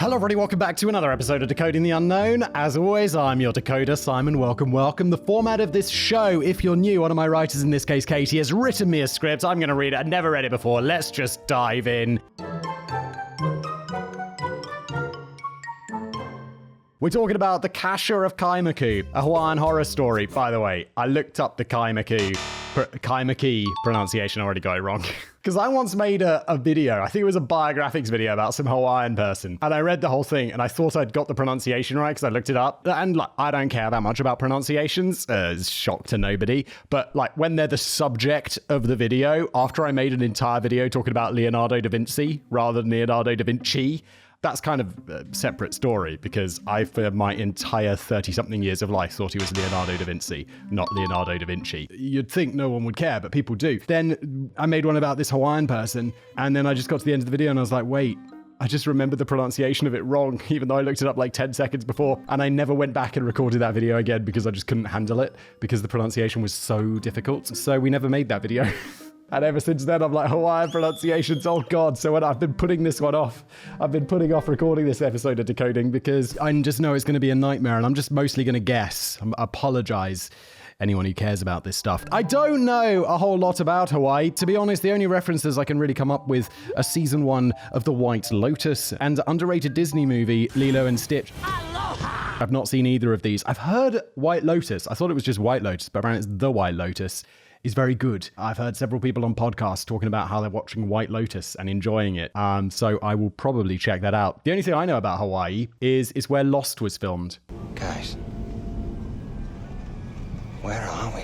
Hello everybody, welcome back to another episode of Decoding the Unknown. As always, I'm your decoder, Simon. Welcome. The format of this show, if you're new, one of my writers, in this case Katie, has written me a script. I'm going to read it. I've never read it before. Let's just dive in. We're talking about the Kasha of Kaimuki, a Hawaiian horror story. By the way, I looked up the Kaimuki pronunciation. I already got it wrong. Because I once made a video, I think it was a biographics video about some Hawaiian person. And I read the whole thing and I thought I'd got the pronunciation right because I looked it up. And like, I don't care that much about pronunciations. It's shock to nobody. But like when they're the subject of the video, after I made an entire video talking about Leonardo da Vinci rather than Leonardo da Vinci, that's kind of a separate story because I, for my entire 30-something years of life, thought he was Leonardo da Vinci, not Leonardo da Vinci. You'd think no one would care, but people do. Then I made one about this Hawaiian person, and then I just got to the end of the video and I was like, wait, I just remembered the pronunciation of it wrong, even though I looked it up like 10 seconds before, and I never went back and recorded that video again because I just couldn't handle it because the pronunciation was so difficult. So we never made that video. And ever since then, I'm like, Hawaiian pronunciations, oh God. So when I've been putting this one off, I've been putting off recording this episode of Decoding because I just know it's going to be a nightmare and I'm just mostly going to guess. I apologize, anyone who cares about this stuff. I don't know a whole lot about Hawaii. To be honest, the only references I can really come up with are season 1 of The White Lotus and underrated Disney movie Lilo and Stitch. Aloha! I've not seen either of these. I've heard White Lotus. I thought it was just White Lotus, but apparently it's The White Lotus. Is very good. I've heard several people on podcasts talking about how they're watching White Lotus and enjoying it. So I will probably check that out. The only thing I know about Hawaii is where Lost was filmed. Guys, where are we?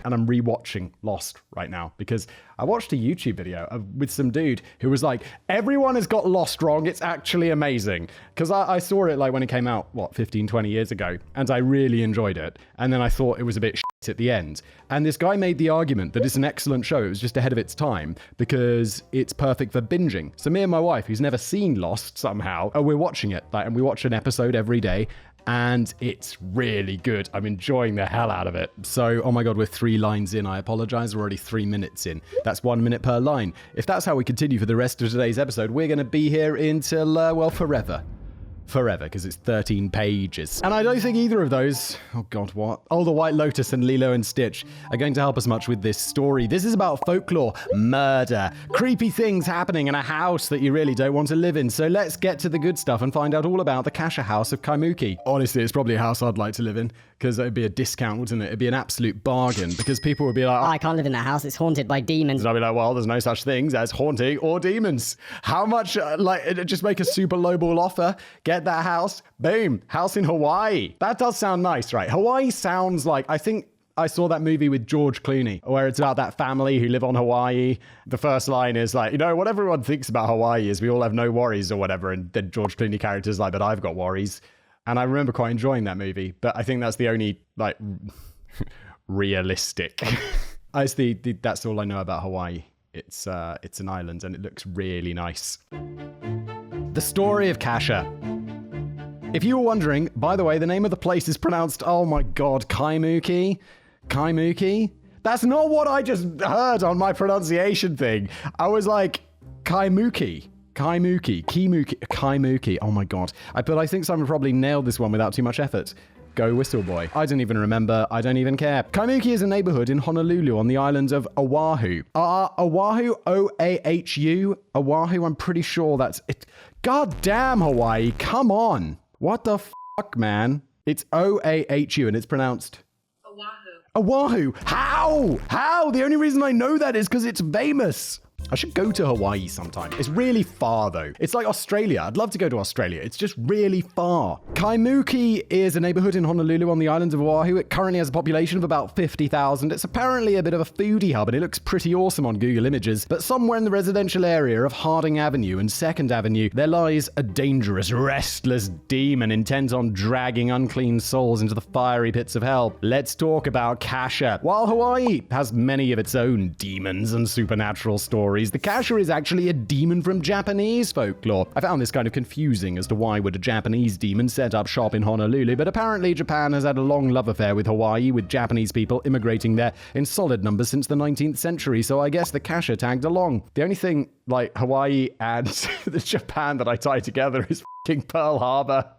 And I'm rewatching Lost right now because I watched a YouTube video with some dude who was like, everyone has got Lost wrong. It's actually amazing. Because I saw it like when it came out, 15, 20 years ago. And I really enjoyed it. And then I thought it was a bit shit at the end. And this guy made the argument that it's an excellent show. It was just ahead of its time because it's perfect for binging. So me and my wife, who's never seen Lost somehow, we're watching it. And we watch an episode every day. And it's really good. I'm enjoying the hell out of it. So, oh my God, we're 3 lines in. I apologize. We're already 3 minutes in. That's 1 minute per line. If that's how we continue for the rest of today's episode, we're going to be here until, forever. Forever, because it's 13 pages. And I don't think either of those, oh God, what? Oh, The White Lotus and Lilo and Stitch are going to help us much with this story. This is about folklore, murder, creepy things happening in a house that you really don't want to live in. So let's get to the good stuff and find out all about the Kasha house of Kaimuki. Honestly, it's probably a house I'd like to live in because it'd be a discount, wouldn't it? It'd be an absolute bargain because people would be like, oh, I can't live in that house. It's haunted by demons. And I'd be like, well, there's no such things as haunting or demons. How much, just make a super lowball offer, get that house, boom, house in Hawaii. That does sound nice, right? Hawaii sounds like, I think I saw that movie with George Clooney where it's about that family who live on Hawaii. The first line is like, what everyone thinks about Hawaii is we all have no worries or whatever. And then George Clooney character's like, but I've got worries. And I remember quite enjoying that movie, but I think that's the only realistic. That's all I know about Hawaii. It's an island and it looks really nice. The story of Kasha. If you were wondering, by the way, the name of the place is pronounced, oh my God, Kaimuki? Kaimuki? That's not what I just heard on my pronunciation thing. I was like, Kaimuki. Oh my God. But I think Simon probably nailed this one without too much effort. Go Whistle Boy. I don't even remember. I don't even care. Kaimuki is a neighborhood in Honolulu on the island of Oahu. Oahu, O-A-H-U. Oahu, I'm pretty sure that's it. God damn, Hawaii. Come on. What the fuck, man? It's O-A-H-U and it's pronounced Oahu. How? The only reason I know that is because it's famous. I should go to Hawaii sometime. It's really far though. It's like Australia. I'd love to go to Australia. It's just really far. Kaimuki is a neighborhood in Honolulu on the island of Oahu. It currently has a population of about 50,000. It's apparently a bit of a foodie hub and it looks pretty awesome on Google Images. But somewhere in the residential area of Harding Avenue and 2nd Avenue, there lies a dangerous, restless demon intent on dragging unclean souls into the fiery pits of hell. Let's talk about Kasha. While Hawaii has many of its own demons and supernatural stories, stories, the Kasha is actually a demon from Japanese folklore. I found this kind of confusing as to why would a Japanese demon set up shop in Honolulu, but apparently Japan has had a long love affair with Hawaii, with Japanese people immigrating there in solid numbers since the 19th century, so I guess the Kasha tagged along. The only thing like Hawaii and the Japan that I tie together is fucking Pearl Harbor.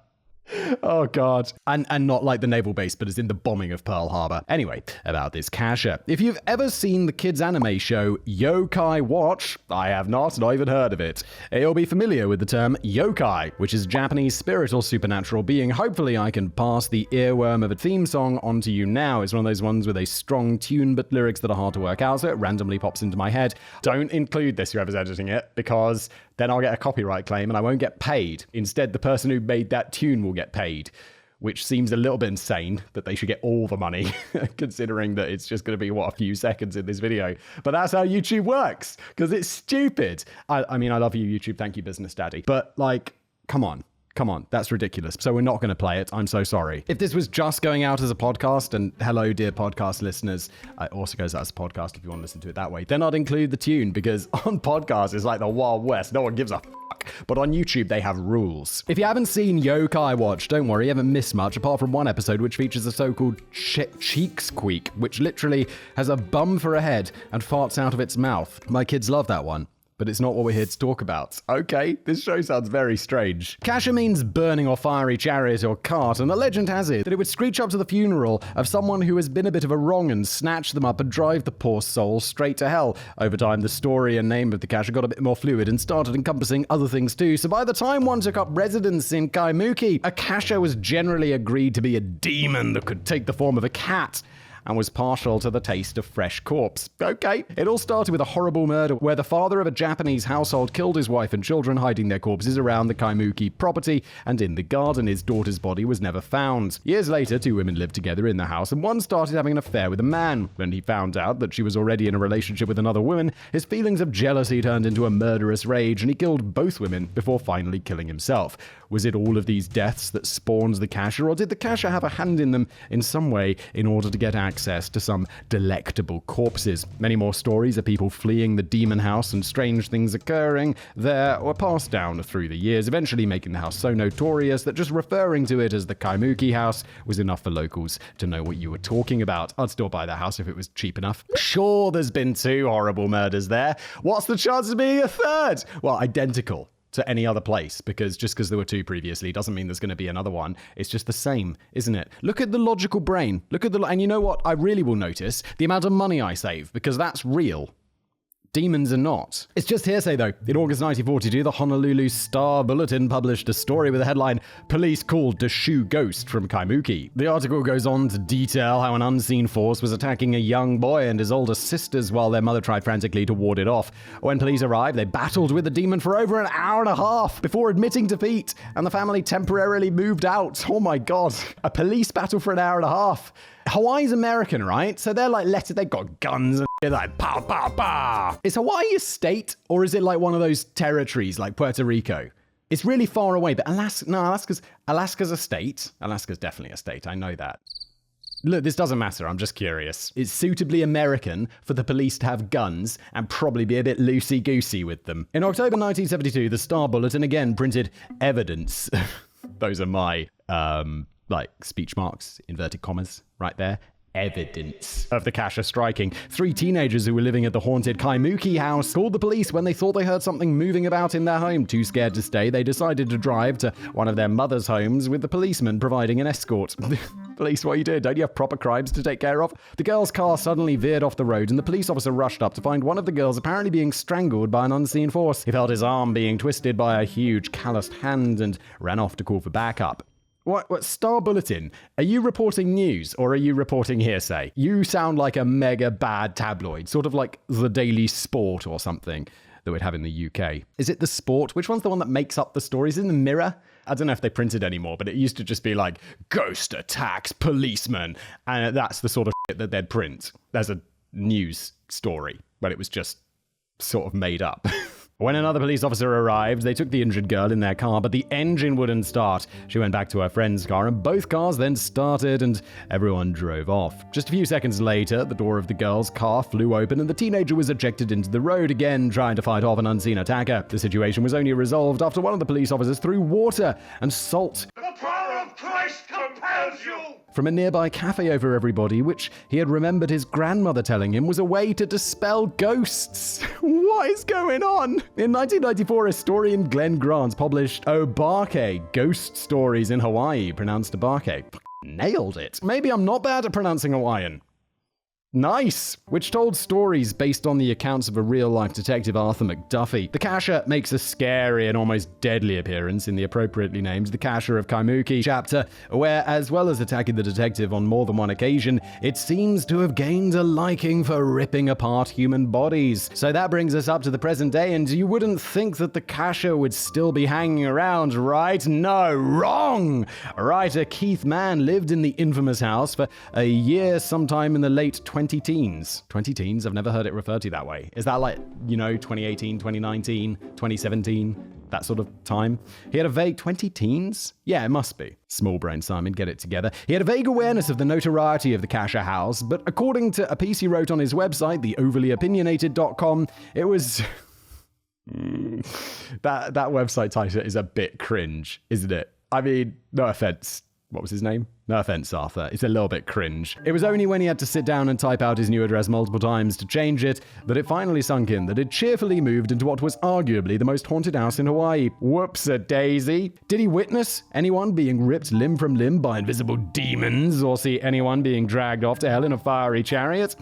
Oh, God. And not like the naval base, but as in the bombing of Pearl Harbor. Anyway, about this Kasha. If you've ever seen the kids' anime show Yokai Watch, I have not even heard of it. You'll be familiar with the term yokai, which is Japanese spirit or supernatural being. Hopefully I can pass the earworm of a theme song onto you now. It's one of those ones with a strong tune but lyrics that are hard to work out, so it randomly pops into my head. Don't include this, whoever's editing it, because then I'll get a copyright claim and I won't get paid. Instead, the person who made that tune will get paid, which seems a little bit insane that they should get all the money, considering that it's just going to be, a few seconds in this video. But that's how YouTube works, because it's stupid. I mean, I love you, YouTube. Thank you, Business Daddy. But, like, come on. Come on, that's ridiculous. So we're not going to play it. I'm so sorry. If this was just going out as a podcast, and hello, dear podcast listeners, it also goes out as a podcast if you want to listen to it that way, then I'd include the tune, because on podcasts, it's like the Wild West. No one gives a fuck. But on YouTube, they have rules. If you haven't seen Yokai Watch, don't worry, you haven't missed much, apart from one episode which features a so-called cheek squeak, which literally has a bum for a head and farts out of its mouth. My kids love that one. But it's not what we're here to talk about. Okay, this show sounds very strange. Kasha means burning or fiery chariot or cart, and the legend has it that it would screech up to the funeral of someone who has been a bit of a wrong and snatch them up and drive the poor soul straight to hell. Over time, the story and name of the Kasha got a bit more fluid and started encompassing other things too, so by the time one took up residence in Kaimuki, a Kasha was generally agreed to be a demon that could take the form of a cat and was partial to the taste of fresh corpse. Okay, it all started with a horrible murder where the father of a Japanese household killed his wife and children, hiding their corpses around the Kaimuki property, and in the garden his daughter's body was never found. Years later, two women lived together in the house, and one started having an affair with a man. When he found out that she was already in a relationship with another woman, his feelings of jealousy turned into a murderous rage, and he killed both women before finally killing himself. Was it all of these deaths that spawned the Kasha, or did the Kasha have a hand in them in some way in order to get access to some delectable corpses? Many more stories of people fleeing the demon house and strange things occurring there were passed down through the years, eventually making the house so notorious that just referring to it as the Kaimuki house was enough for locals to know what you were talking about. I'd still buy that house if it was cheap enough. Sure, there's been 2 horrible murders there. What's the chance of being a third? Well, identical to any other place, because just because there were 2 previously doesn't mean there's going to be another one. It's just the same, isn't it? Look at the logical brain. And you know what? I really will notice the amount of money I save, because that's real. Demons are not. It's just hearsay, though. In August 1942, the Honolulu Star Bulletin published a story with the headline, "Police Called to Shoo Ghost from Kaimuki." The article goes on to detail how an unseen force was attacking a young boy and his older sisters while their mother tried frantically to ward it off. When police arrived, they battled with the demon for over an hour and a half before admitting defeat, and the family temporarily moved out. Oh my God. A police battle for an hour and a half. Hawaii's American, right? So they're like, they've got guns and they're like, pow, pow, pow. Is Hawaii a state, or is it like one of those territories like Puerto Rico? It's really far away, but Alaska's a state. Alaska's definitely a state, I know that. Look, this doesn't matter, I'm just curious. It's suitably American for the police to have guns and probably be a bit loosey-goosey with them. In October 1972, the Star Bulletin again printed evidence. Those are my, speech marks, inverted commas, right there. Evidence of the Kasha striking. 3 teenagers who were living at the haunted Kaimuki house called the police when they thought they heard something moving about in their home. Too scared to stay, they decided to drive to one of their mother's homes with the policeman providing an escort. Police, what are you doing? Don't you have proper crimes to take care of? The girl's car suddenly veered off the road and the police officer rushed up to find one of the girls apparently being strangled by an unseen force. He felt his arm being twisted by a huge calloused hand and ran off to call for backup. What Star Bulletin? Are you reporting news or are you reporting hearsay? You sound like a mega bad tabloid, sort of like the Daily Sport or something that we'd have in the UK. Is it the Sport? Which one's the one that makes up the stories? In the Mirror? I don't know if they print it anymore, but it used to just be like, ghost attacks policeman. And that's the sort of shit that they'd print. There's a news story, but it was just sort of made up. When another police officer arrived, they took the injured girl in their car, but the engine wouldn't start. She went back to her friend's car, and both cars then started, and everyone drove off. Just a few seconds later, the door of the girl's car flew open, and the teenager was ejected into the road again, trying to fight off an unseen attacker. The situation was only resolved after one of the police officers threw water and salt The power of Christ compels you! from a nearby cafe over everybody, which he had remembered his grandmother telling him was a way to dispel ghosts. What is going on? In 1994, historian Glenn Grant published Obake, Ghost Stories in Hawaii, pronounced Obake. Nailed it. Maybe I'm not bad at pronouncing Hawaiian. Nice! Which told stories based on the accounts of a real-life detective, Arthur McDuffie. The Kasha makes a scary and almost deadly appearance in the appropriately named The Kasha of Kaimuki chapter, where, as well as attacking the detective on more than one occasion, it seems to have gained a liking for ripping apart human bodies. So that brings us up to the present day, and you wouldn't think that the Kasha would still be hanging around, right? No, wrong! Writer Keith Mann lived in the infamous house for a year sometime in the late 20-teens. 20-teens? I've never heard it referred to that way. Is that like, 2018, 2019, 2017? That sort of time? He had a vague 20-teens? Yeah, it must be. Small brain Simon, get it together. He had a vague awareness of the notoriety of the Kasha house, but according to a piece he wrote on his website, theoverlyopinionated.com, it was... that website title is a bit cringe, isn't it? I mean, no offense. What was his name? No offense, Arthur. It's a little bit cringe. It was only when he had to sit down and type out his new address multiple times to change it that it finally sunk in that it cheerfully moved into what was arguably the most haunted house in Hawaii. Whoops-a-daisy. Did he witness anyone being ripped limb from limb by invisible demons or see anyone being dragged off to hell in a fiery chariot?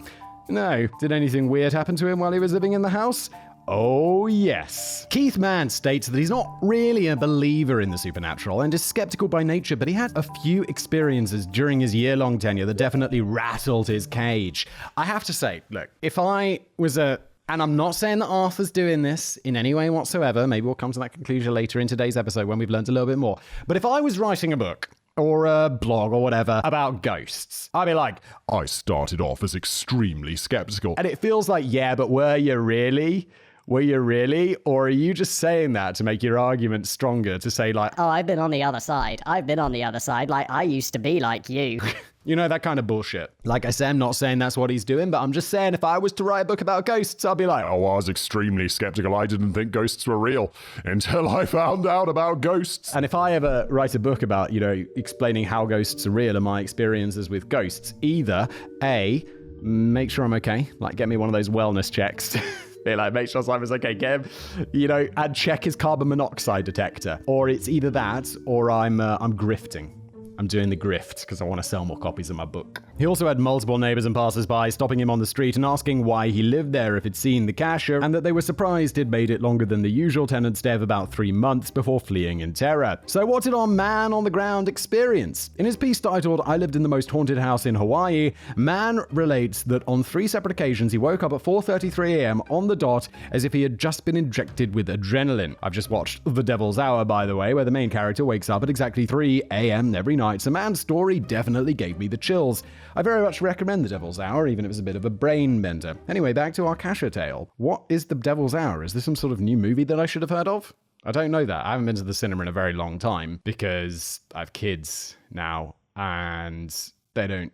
No. Did anything weird happen to him while he was living in the house? Oh, yes. Keith Mann states that he's not really a believer in the supernatural and is skeptical by nature, but he had a few experiences during his year-long tenure that definitely rattled his cage. I have to say, look, if I was and I'm not saying that Arthur's doing this in any way whatsoever, maybe we'll come to that conclusion later in today's episode when we've learned a little bit more, but if I was writing a book, or a blog or whatever about ghosts, I'd be like, I started off as extremely skeptical. And it feels like, yeah, but were you really? Were you really? Or are you just saying that to make your argument stronger, to say like, Oh, I've been on the other side. Like, I used to be like you. that kind of bullshit. Like I say, I'm not saying that's what he's doing, but I'm just saying if I was to write a book about ghosts, I'd be like, oh, I was extremely skeptical. I didn't think ghosts were real until I found out about ghosts. And if I ever write a book about, explaining how ghosts are real and my experiences with ghosts, either A, make sure I'm okay, like get me one of those wellness checks. Be like, make sure Simon's okay, Kev. And check his carbon monoxide detector. Or it's either that, or I'm grifting. I'm doing the grift because I want to sell more copies of my book. He also had multiple neighbors and passers-by stopping him on the street and asking why he lived there if he'd seen the Kasha, and that they were surprised he'd made it longer than the usual tenant stay of about 3 months before fleeing in terror. So what did our man on the ground experience? In his piece titled, I Lived in the Most Haunted House in Hawaii, Mann relates that on 3 separate occasions he woke up at 4:33 a.m. on the dot as if he had just been injected with adrenaline. I've just watched The Devil's Hour, by the way, where the main character wakes up at exactly 3 a.m. every night. So Mann's story definitely gave me the chills. I very much recommend The Devil's Hour, even if it's a bit of a brain bender. Anyway, back to our Kasha tale. What is The Devil's Hour? Is this some sort of new movie that I should have heard of? I don't know that. I haven't been to the cinema in a very long time because I have kids now and they don't,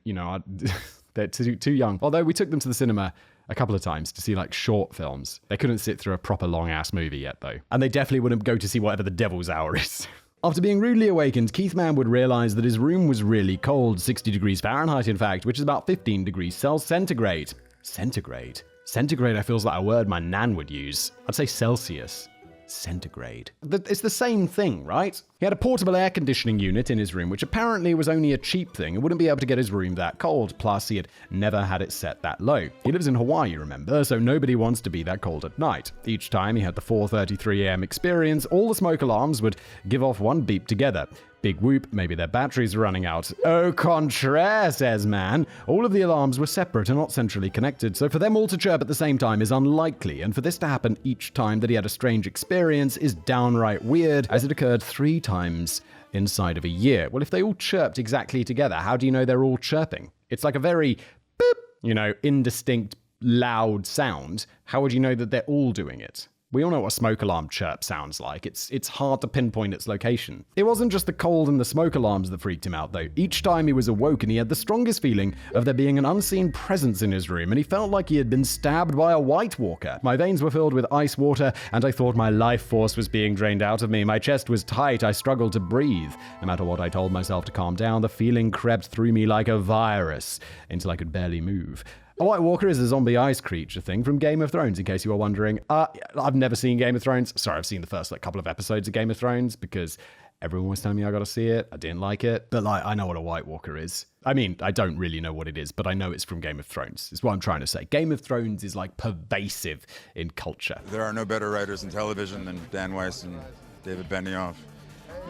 they're too young. Although we took them to the cinema a couple of times to see like short films. They couldn't sit through a proper long ass movie yet though. And they definitely wouldn't go to see whatever The Devil's Hour is. After being rudely awakened, Keith Mann would realize that his room was really cold, 60 degrees Fahrenheit in fact, which is about 15 degrees centigrade. Centigrade? Centigrade I feels like a word my nan would use. I'd say Celsius. Centigrade. It's the same thing, right? He had a portable air conditioning unit in his room, which apparently was only a cheap thing and wouldn't be able to get his room that cold, plus he had never had it set that low. He lives in Hawaii, remember, so nobody wants to be that cold at night. Each time he had the 4:33 a.m. experience, all the smoke alarms would give off one beep together. Big whoop, maybe their batteries are running out. Au contraire, says Mann. All of the alarms were separate and not centrally connected, so for them all to chirp at the same time is unlikely, and for this to happen each time that he had a strange experience is downright weird, as it occurred 3 times inside of a year. Well, if they all chirped exactly together, how do you know they're all chirping? It's like a very boop, indistinct, loud sound. How would you know that they're all doing it? We all know what a smoke alarm chirp sounds like. It's hard to pinpoint its location. It wasn't just the cold and the smoke alarms that freaked him out, though. Each time he was awoken, he had the strongest feeling of there being an unseen presence in his room, and he felt like he had been stabbed by a White Walker. My veins were filled with ice water, and I thought my life force was being drained out of me. My chest was tight. I struggled to breathe. No matter what I told myself to calm down, the feeling crept through me like a virus until I could barely move. A White Walker is a zombie ice creature thing from Game of Thrones, in case you were wondering. I've never seen Game of Thrones. Sorry, I've seen the first couple of episodes of Game of Thrones because everyone was telling me I got to see it. I didn't like it. But I know what a White Walker is. I mean, I don't really know what it is, but I know it's from Game of Thrones, is what I'm trying to say. Game of Thrones is pervasive in culture. There are no better writers in television than Dan Weiss and David Benioff.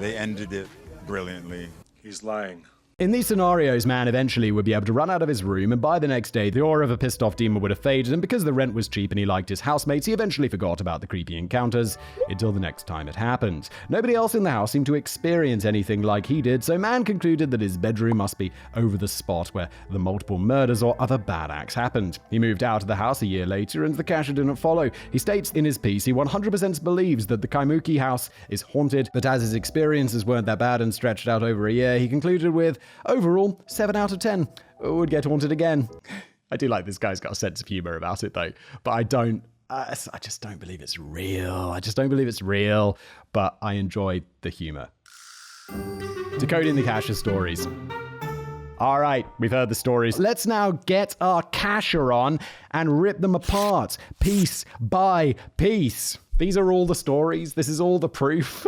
They ended it brilliantly. He's lying. In these scenarios, man eventually would be able to run out of his room, and by the next day, the aura of a pissed-off demon would have faded, and because the rent was cheap and he liked his housemates, he eventually forgot about the creepy encounters until the next time it happened. Nobody else in the house seemed to experience anything like he did, so man concluded that his bedroom must be over the spot where the multiple murders or other bad acts happened. He moved out of the house a year later, and the Kasha didn't follow. He states in his piece he 100% believes that the Kaimuki house is haunted, but as his experiences weren't that bad and stretched out over a year, he concluded with, overall, 7 out of 10 would get haunted again. I do like this guy's got a sense of humor about it, though. But I just don't believe it's real. I just don't believe it's real. But I enjoy the humor. Decoding the Kasha stories. All right, we've heard the stories. Let's now get our Kasha on and rip them apart, piece by piece. These are all the stories. This is all the proof.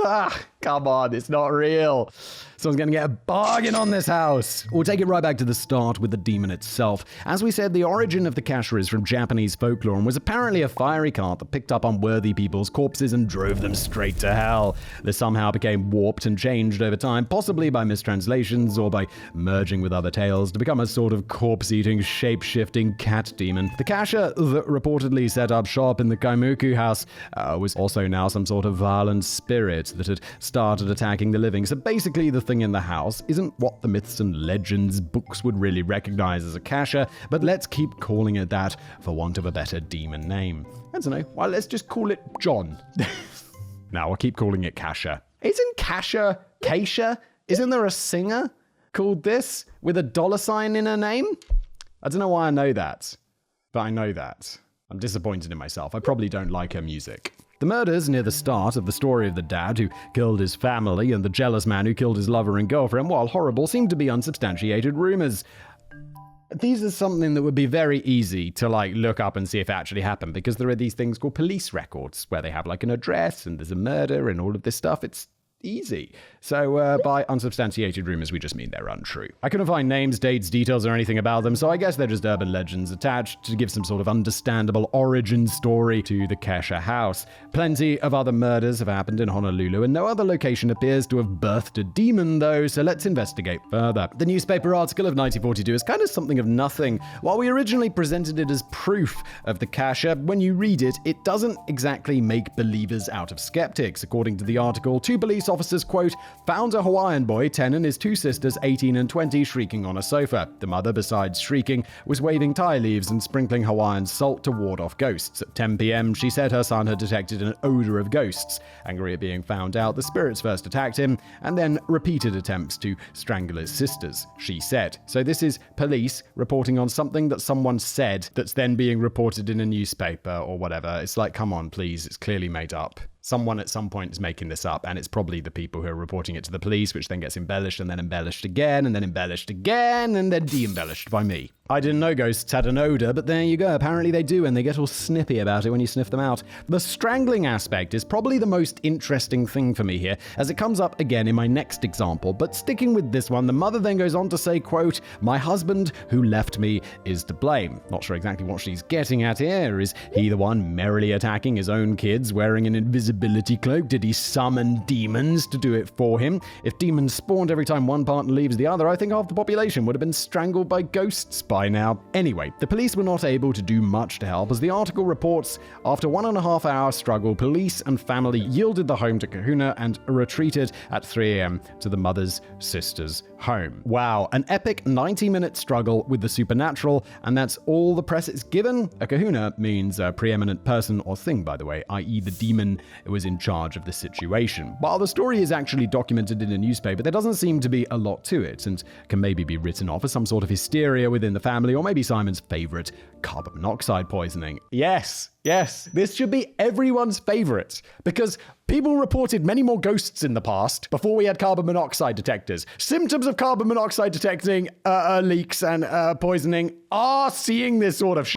Come on, it's not real. Someone's going to get a bargain on this house. We'll take it right back to the start with the demon itself. As we said, the origin of the Kasha is from Japanese folklore and was apparently a fiery cart that picked up unworthy people's corpses and drove them straight to hell. This somehow became warped and changed over time, possibly by mistranslations or by merging with other tales to become a sort of corpse-eating, shape-shifting cat demon. The Kasha that reportedly set up shop in the Kaimuki house was also now some sort of violent spirit that had started attacking the living. So basically, the thing in the house isn't what the myths and legends books would really recognize as a Kasha, but let's keep calling it that for want of a better demon name. I don't know. Well, let's just call it John. Now I'll keep calling it Kasha. Isn't Kasha Kasha? Isn't there a singer called this with a $sign in her name? I don't know why I know that, but I know that. I'm disappointed in myself. I probably don't like her music. The murders near the start of the story of the dad who killed his family and the jealous man who killed his lover and girlfriend, while horrible, seem to be unsubstantiated rumors. These are something that would be very easy to look up and see if it actually happened, because there are these things called police records where they have an address and there's a murder and all of this stuff. It's easy. So by unsubstantiated rumors, we just mean they're untrue. I couldn't find names, dates, details, or anything about them, so I guess they're just urban legends attached to give some sort of understandable origin story to the Kasha house. Plenty of other murders have happened in Honolulu, and no other location appears to have birthed a demon, though, so let's investigate further. The newspaper article of 1942 is kind of something of nothing. While we originally presented it as proof of the Kasha, when you read it, it doesn't exactly make believers out of skeptics. According to the article, 2 police officers, quote, found a Hawaiian boy, 10, and his 2 sisters, 18 and 20, shrieking on a sofa. The mother, besides shrieking, was waving tie leaves and sprinkling Hawaiian salt to ward off ghosts. At 10 p.m., she said her son had detected an odor of ghosts. Angry at being found out, the spirits first attacked him, and then repeated attempts to strangle his sisters, she said. So this is police reporting on something that someone said that's then being reported in a newspaper or whatever. It's come on, please, it's clearly made up. Someone at some point is making this up, and it's probably the people who are reporting it to the police, which then gets embellished, and then embellished again, and then embellished again, and then de-embellished by me. I didn't know ghosts had an odor, but there you go. Apparently they do, and they get all snippy about it when you sniff them out. The strangling aspect is probably the most interesting thing for me here, as it comes up again in my next example. But sticking with this one, the mother then goes on to say, quote, my husband who left me is to blame. Not sure exactly what she's getting at here. Is he the one merrily attacking his own kids wearing an invisibility cloak? Did he summon demons to do it for him? If demons spawned every time one partner leaves the other, I think half the population would have been strangled by ghosts by now. Anyway, the police were not able to do much to help, as the article reports after 1.5 hour struggle, police and family yielded the home to Kahuna and retreated at 3 a.m. to the mother's sister's home. Wow, an epic 90-minute struggle with the supernatural, and that's all the press it's given? A kahuna means a preeminent person or thing, by the way, i.e. the demon was in charge of the situation. While the story is actually documented in a newspaper, there doesn't seem to be a lot to it, and can maybe be written off as some sort of hysteria within the family, or maybe Simon's favorite carbon monoxide poisoning. Yes, this should be everyone's favorite, because people reported many more ghosts in the past before we had carbon monoxide detectors. Symptoms of carbon monoxide detecting leaks and poisoning are seeing this sort of shit.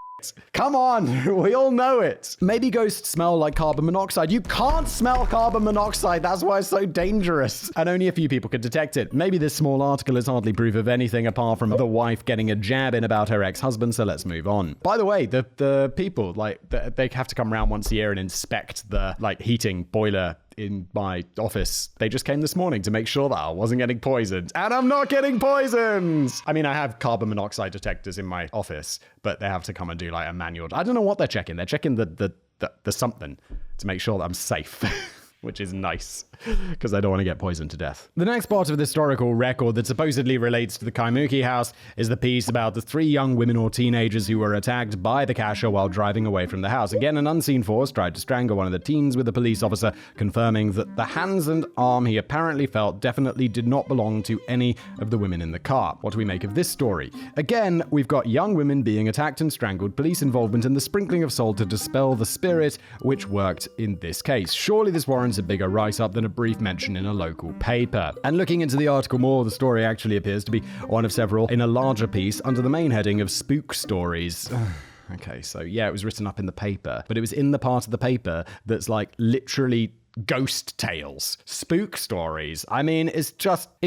Come on, we all know it. Maybe ghosts smell like carbon monoxide. You can't smell carbon monoxide. That's why it's so dangerous. And only a few people can detect it. Maybe this small article is hardly proof of anything apart from the wife getting a jab in about her ex-husband, so let's move on. By the way, the people, they have to come around once a year and inspect the, heating boiler in my office. They just came this morning to make sure that I wasn't getting poisoned. And I'm not getting poisoned! I mean, I have carbon monoxide detectors in my office, but they have to come and do a manual. I don't know what they're checking. They're checking the something to make sure that I'm safe. Which is nice, because I don't want to get poisoned to death. The next part of the historical record that supposedly relates to the Kaimuki house is the piece about the 3 young women or teenagers who were attacked by the Kasha while driving away from the house. Again, an unseen force tried to strangle one of the teens, with the police officer confirming that the hands and arm he apparently felt definitely did not belong to any of the women in the car. What do we make of this story? Again, we've got young women being attacked and strangled, police involvement, and the sprinkling of salt to dispel the spirit, which worked in this case. Surely this warrants a bigger write-up than a brief mention in a local paper. And looking into the article more, the story actually appears to be one of several in a larger piece under the main heading of spook stories. Okay, so yeah, it was written up in the paper, but it was in the part of the paper that's literally ghost tales, spook stories. I mean, it's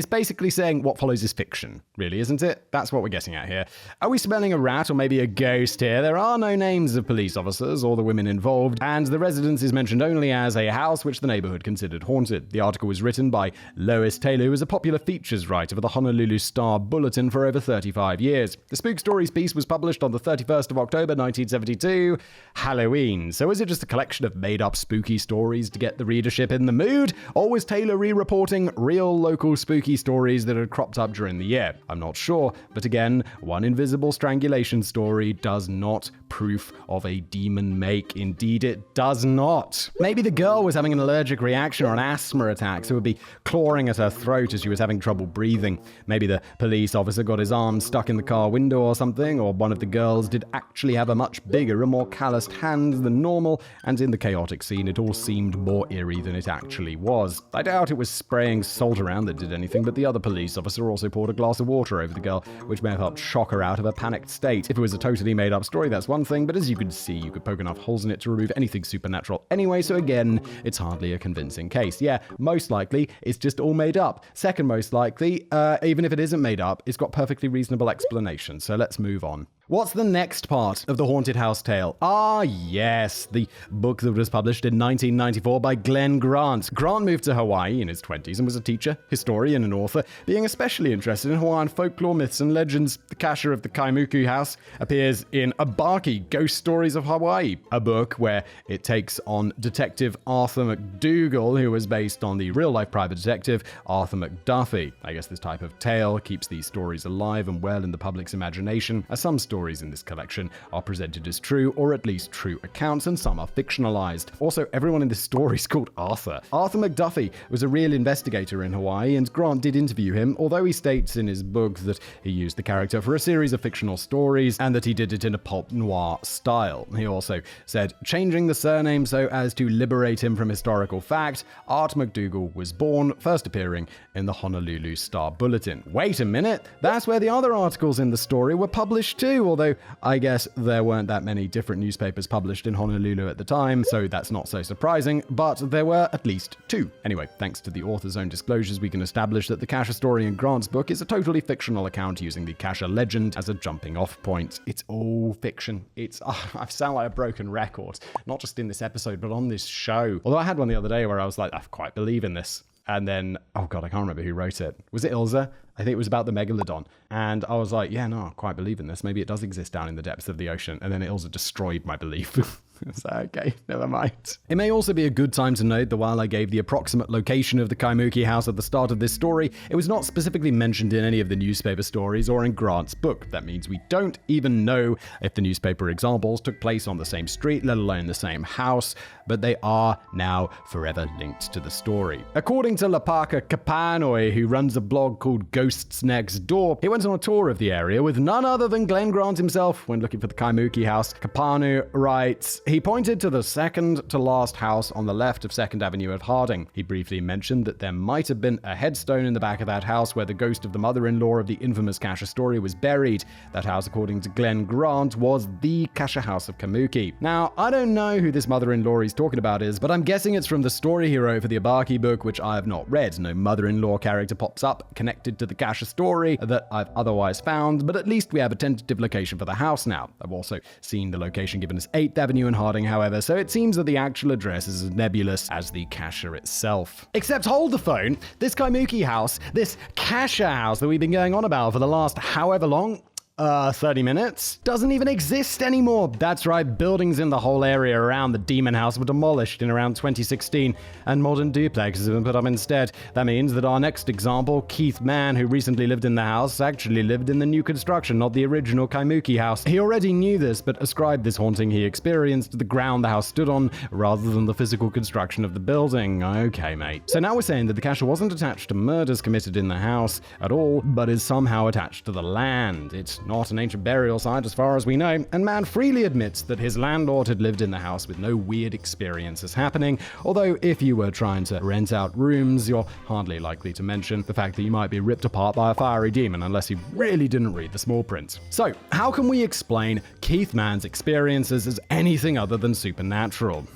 basically saying what follows is fiction, really, isn't it? That's what we're getting at here. Are we smelling a rat or maybe a ghost here? There are no names of police officers or the women involved, and the residence is mentioned only as a house which the neighborhood considered haunted. The article was written by Lois Taylor, who was a popular features writer for the Honolulu Star Bulletin for over 35 years. The Spook Stories piece was published on the 31st of October, 1972, Halloween. So is it just a collection of made-up spooky stories to get the readership in the mood, or was Taylor re-reporting real local spooky stories that had cropped up during the year? I'm not sure, but again, one invisible strangulation story does not proof of a demon make. Indeed, it does not. Maybe the girl was having an allergic reaction or an asthma attack, so it would be clawing at her throat as she was having trouble breathing. Maybe the police officer got his arm stuck in the car window or something, or one of the girls did actually have a much bigger and more calloused hand than normal, and in the chaotic scene, it all seemed more eerie than it actually was. I doubt it was spraying salt around that did anything, but the other police officer also poured a glass of water over the girl, which may have helped shock her out of a panicked state. If it was a totally made-up story, that's one thing, but as you could see, you could poke enough holes in it to remove anything supernatural anyway, so again, it's hardly a convincing case. Yeah, most likely, it's just all made up. Second most likely, even if it isn't made up, it's got perfectly reasonable explanation, so let's move on. What's the next part of the Haunted House tale? Ah, yes, the book that was published in 1994 by Glenn Grant. Grant moved to Hawaii in his 20s and was a teacher, historian, and author, being especially interested in Hawaiian folklore, myths, and legends. The Kasha of the Kaimuki house appears in Abaki, Ghost Stories of Hawaii, a book where it takes on Detective Arthur McDougal, who was based on the real-life private detective Arthur McDuffie. I guess this type of tale keeps these stories alive and well in the public's imagination, as some stories in this collection are presented as true, or at least true accounts, and some are fictionalized. Also, everyone in this story is called Arthur. Arthur McDuffie was a real investigator in Hawaii, and Grant did interview him, although he states in his book that he used the character for a series of fictional stories, and that he did it in a pulp noir style. He also said, changing the surname so as to liberate him from historical fact, Art McDougal was born, first appearing in the Honolulu Star Bulletin. Wait a minute, that's where the other articles in the story were published too, although I guess there weren't that many different newspapers published in Honolulu at the time, so that's not so surprising, but there were at least 2. Anyway, thanks to the author's own disclosures, we can establish that the Kasha story in Grant's book is a totally fictional account using the Kasha legend as a jumping off point. It's all fiction. I sound like a broken record, not just in this episode, but on this show. Although I had one the other day where I was like, I quite believe in this. And then, oh God, I can't remember who wrote it. Was it Ilza? I think it was about the megalodon. And I was like, yeah, no, I quite believe in this. Maybe it does exist down in the depths of the ocean. And then it also destroyed my belief. So, okay, never mind. It may also be a good time to note that while I gave the approximate location of the Kaimuki house at the start of this story, it was not specifically mentioned in any of the newspaper stories or in Grant's book. That means we don't even know if the newspaper examples took place on the same street, let alone the same house, but they are now forever linked to the story. According to Lapaka Kapanoi, who runs a blog called Ghosts Next Door, he went on a tour of the area with none other than Glenn Grant himself when looking for the Kaimuki house. Kapanu writes, he pointed to the second to last house on the left of 2nd Avenue at Harding. He briefly mentioned that there might have been a headstone in the back of that house where the ghost of the mother-in-law of the infamous Kasha story was buried. That house, according to Glenn Grant, was the Kasha house of Kaimuki. Now, I don't know who this mother-in-law he's talking about is, but I'm guessing it's from the story he wrote for the Abaki book, which I have not read. No mother-in-law character pops up connected to the Kasha story that I've otherwise found, but at least we have a tentative location for the house now. I've also seen the location given as 8th Avenue and Harding, however, so it seems that the actual address is as nebulous as the Kasha itself. Except hold the phone, this Kaimuki house, this Kasha house that we've been going on about for the last however long, 30 minutes, doesn't even exist anymore. That's right, buildings in the whole area around the demon house were demolished in around 2016, and modern duplexes have been put up instead. That means that our next example, Keith Mann, who recently lived in the house, actually lived in the new construction, not the original Kaimuki house. He already knew this, but ascribed this haunting he experienced to the ground the house stood on, rather than the physical construction of the building. Okay, mate. So now we're saying that the Kasha wasn't attached to murders committed in the house at all, but is somehow attached to the land. It's not an ancient burial site as far as we know, and Mann freely admits that his landlord had lived in the house with no weird experiences happening, although if you were trying to rent out rooms, you're hardly likely to mention the fact that you might be ripped apart by a fiery demon unless you really didn't read the small print. So, how can we explain Keith Mann's experiences as anything other than supernatural?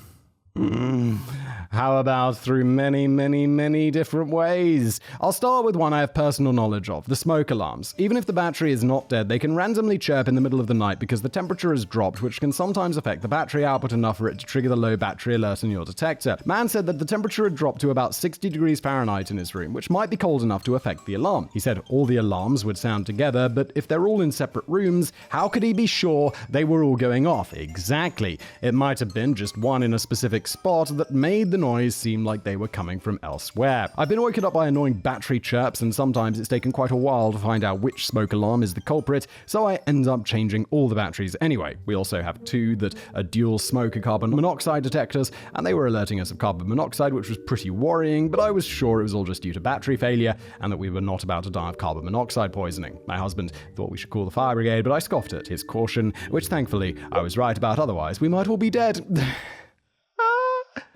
How about through many, many, many different ways? I'll start with one I have personal knowledge of, the smoke alarms. Even if the battery is not dead, they can randomly chirp in the middle of the night because the temperature has dropped, which can sometimes affect the battery output enough for it to trigger the low battery alert in your detector. Mann said that the temperature had dropped to about 60 degrees Fahrenheit in his room, which might be cold enough to affect the alarm. He said all the alarms would sound together, but if they're all in separate rooms, how could he be sure they were all going off? Exactly. It might have been just one in a specific spot that made the noise seem like they were coming from elsewhere. I've been woken up by annoying battery chirps, and sometimes it's taken quite a while to find out which smoke alarm is the culprit, so I end up changing all the batteries anyway. We also have two that are dual smoke and carbon monoxide detectors, and they were alerting us of carbon monoxide, which was pretty worrying, but I was sure it was all just due to battery failure and that we were not about to die of carbon monoxide poisoning. My husband thought we should call the fire brigade, but I scoffed at his caution, which thankfully I was right about, otherwise we might all be dead.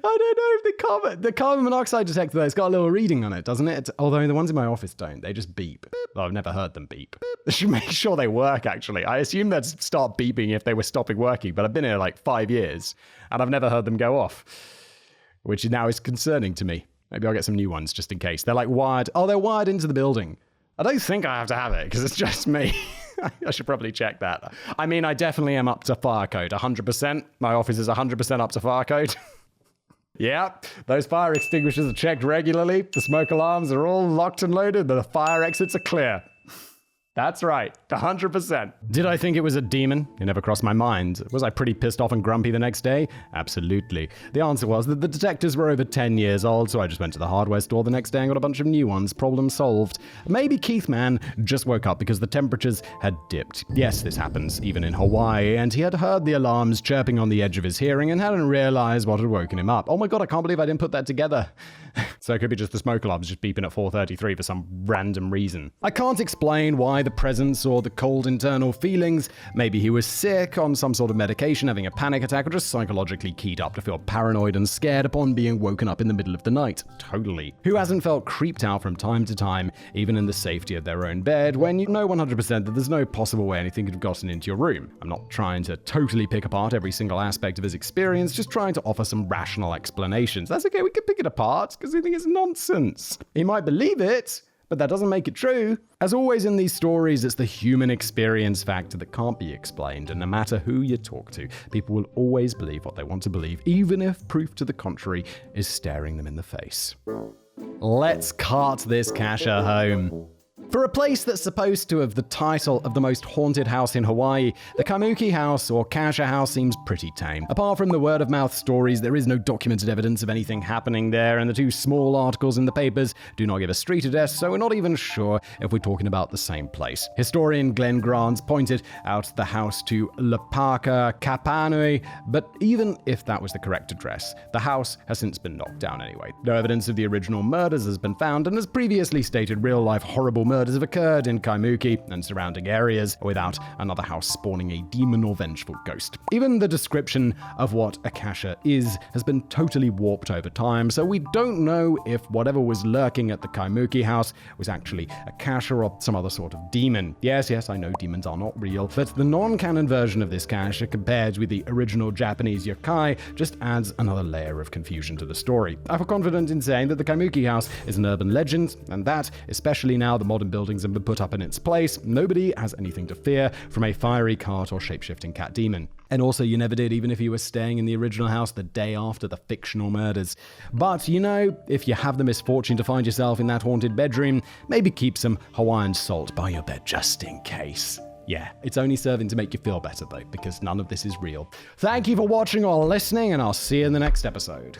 I don't know if the carbon monoxide detector, though, it's got a little reading on it, doesn't it? Although the ones in my office don't. They just beep. Well, I've never heard them beep. They should make sure they work, actually. I assume they'd start beeping if they were stopping working, but I've been here like 5 years, and I've never heard them go off, which now is concerning to me. Maybe I'll get some new ones just in case. They're like wired. Oh, they're wired into the building. I don't think I have to have it, because it's just me. I should probably check that. I mean, I definitely am up to fire code, 100%. My office is 100% up to fire code. Yeah, those fire extinguishers are checked regularly. The smoke alarms are all locked and loaded. The fire exits are clear. That's right, 100%. Did I think it was a demon? It never crossed my mind. Was I pretty pissed off and grumpy the next day? Absolutely. The answer was that the detectors were over 10 years old, so I just went to the hardware store the next day and got a bunch of new ones. Problem solved. Maybe Keith Mann just woke up because the temperatures had dipped. Yes, this happens, even in Hawaii, and he had heard the alarms chirping on the edge of his hearing and hadn't realized what had woken him up. Oh my god, I can't believe I didn't put that together. So it could be just the smoke alarms just beeping at 4:33 for some random reason. I can't explain why the presence or the cold internal feelings. Maybe he was sick, on some sort of medication, having a panic attack, or just psychologically keyed up to feel paranoid and scared upon being woken up in the middle of the night. Totally. Who hasn't felt creeped out from time to time, even in the safety of their own bed, when you know 100% that there's no possible way anything could have gotten into your room? I'm not trying to totally pick apart every single aspect of his experience, just trying to offer some rational explanations. That's okay, we can pick it apart, because I think it's nonsense. He might believe it, but that doesn't make it true. As always in these stories, it's the human experience factor that can't be explained, and no matter who you talk to, people will always believe what they want to believe, even if proof to the contrary is staring them in the face. Let's cart this Kasha home. For a place that's supposed to have the title of the most haunted house in Hawaii, the Kaimuki house or Kasha house seems pretty tame. Apart from the word-of-mouth stories, there is no documented evidence of anything happening there, and the two small articles in the papers do not give a street address, so we're not even sure if we're talking about the same place. Historian Glenn Grants pointed out the house to Lapaka Kapanui, but even if that was the correct address, the house has since been knocked down anyway. No evidence of the original murders has been found, and as previously stated, real-life horrible murders have occurred in Kaimuki and surrounding areas without another house spawning a demon or vengeful ghost. Even the description of what a Kasha is has been totally warped over time, so we don't know if whatever was lurking at the Kaimuki house was actually a Kasha or some other sort of demon. Yes, I know demons are not real, but the non-canon version of this Kasha compared with the original Japanese yokai just adds another layer of confusion to the story. I feel confident in saying that the Kaimuki house is an urban legend, and that, especially now the modern buildings have been put up in its place, nobody has anything to fear from a fiery cart or shape-shifting cat demon. And also, you never did, even if you were staying in the original house the day after the fictional murders. But, if you have the misfortune to find yourself in that haunted bedroom, maybe keep some Hawaiian salt by your bed just in case. Yeah, it's only serving to make you feel better though, because none of this is real. Thank you for watching or listening, and I'll see you in the next episode.